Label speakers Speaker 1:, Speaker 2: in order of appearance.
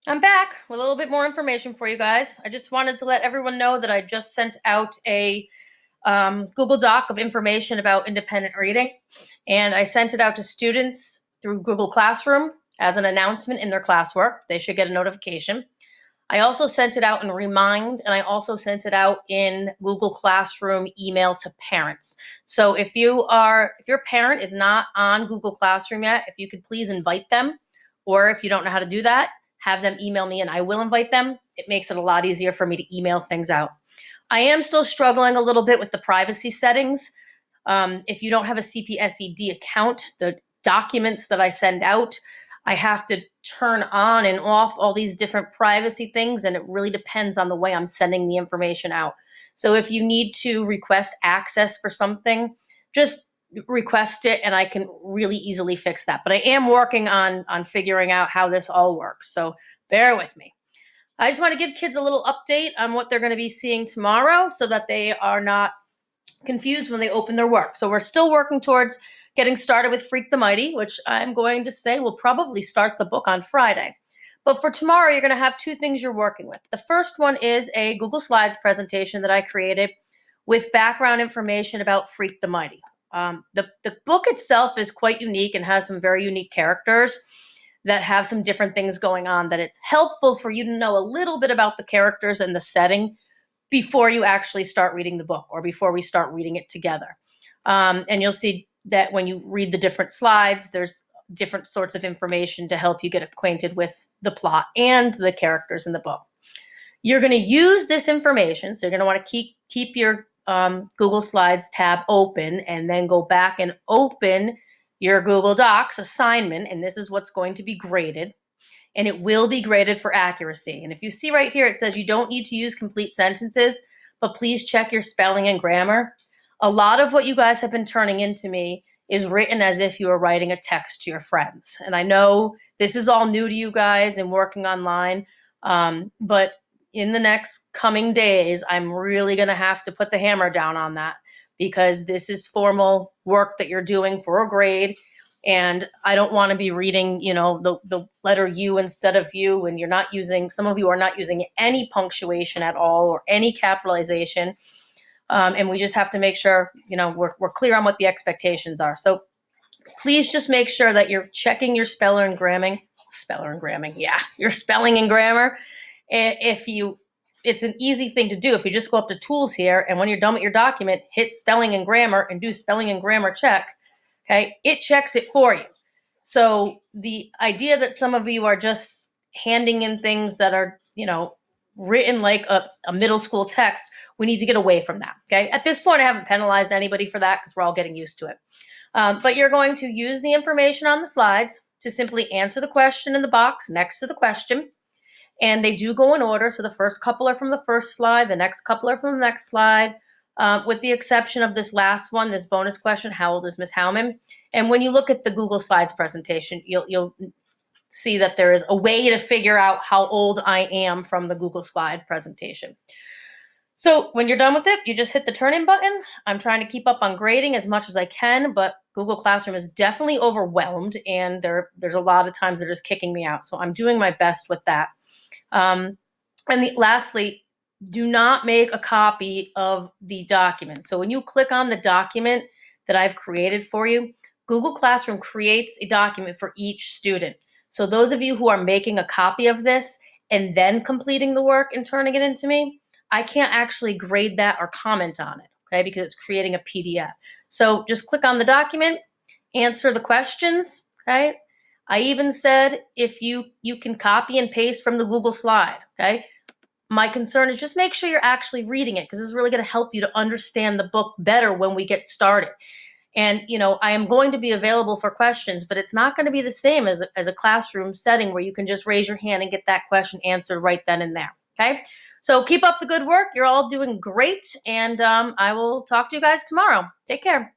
Speaker 1: I'm back with a little bit more information for you guys. I just wanted to let everyone know that I just sent out a Google Doc of information about independent reading, and I sent it out to students through Google Classroom as an announcement in their classwork. They should get a notification. I also sent it out in Remind, and I also sent it out in Google Classroom email to parents. So if your parent is not on Google Classroom yet, if you could please invite them, or if you don't know how to do that, have them email me and I will invite them. It makes it a lot easier for me to email things out. I am still struggling a little bit with the privacy settings. If you don't have a CPSED account, the documents that I send out, I have to turn on and off all these different privacy things, and it really depends on the way I'm sending the information out. So if you need to request access for something, just request it and I can really easily fix that. But I am working on figuring out how this all works. So bear with me. I just want to give kids a little update on what they're going to be seeing tomorrow so that they are not confused when they open their work. So we're still working towards getting started with Freak the Mighty, which I'm going to say will probably start the book on Friday. But for tomorrow, you're going to have two things you're working with. The first one is a Google Slides presentation that I created with background information about Freak the Mighty. The book itself is quite unique and has some very unique characters that have some different things going on, that it's helpful for you to know a little bit about the characters and the setting before you actually start reading the book or before we start reading it together. And you'll see that when you read the different slides, there's different sorts of information to help you get acquainted with the plot and the characters in the book. You're going to use this information, so you're going to want to keep your Google Slides tab open and then go back and open your Google Docs assignment, and this is what's going to be graded. And it will be graded for accuracy. And if you see right here, it says you don't need to use complete sentences, but please check your spelling and grammar. A lot of what you guys have been turning into me is written as if you were writing a text to your friends. And I know this is all new to you guys and working online, but in the next coming days, I'm really going to have to put the hammer down on that, because this is formal work that you're doing for a grade. And I don't want to be reading, the letter U instead of you, and you're not using, some of you are not using any punctuation at all or any capitalization. And we just have to make sure, we're clear on what the expectations are. So please just make sure that you're checking your your spelling and grammar. It's an easy thing to do. If you just go up to tools here, and when you're done with your document, hit spelling and grammar and do spelling and grammar check. Okay, it checks it for you. So the idea that some of you are just handing in things that are, written like a middle school text, we need to get away from that. Okay, at this point, I haven't penalized anybody for that because we're all getting used to it. But you're going to use the information on the slides to simply answer the question in the box next to the question. And they do go in order. So the first couple are from the first slide, the next couple are from the next slide. With the exception of this last one, this bonus question, how old is Miss Howman? And when you look at the Google Slides presentation, you'll see that there is a way to figure out how old I am from the Google Slide presentation. So when you're done with it, you just hit the turn in button. I'm trying to keep up on grading as much as I can, but Google Classroom is definitely overwhelmed, and there's a lot of times they're just kicking me out. So I'm doing my best with that. Lastly, do not make a copy of the document. So when you click on the document that I've created for you, Google Classroom creates a document for each student. So those of you who are making a copy of this and then completing the work and turning it into me, I can't actually grade that or comment on it, okay, because it's creating a PDF. So just click on the document, answer the questions, okay? I even said if you can copy and paste from the Google slide, okay? My concern is just make sure you're actually reading it, because this is really going to help you to understand the book better when we get started. And, I am going to be available for questions, but it's not going to be the same as a classroom setting where you can just raise your hand and get that question answered right then and there, okay? So keep up the good work. You're all doing great, and I will talk to you guys tomorrow. Take care.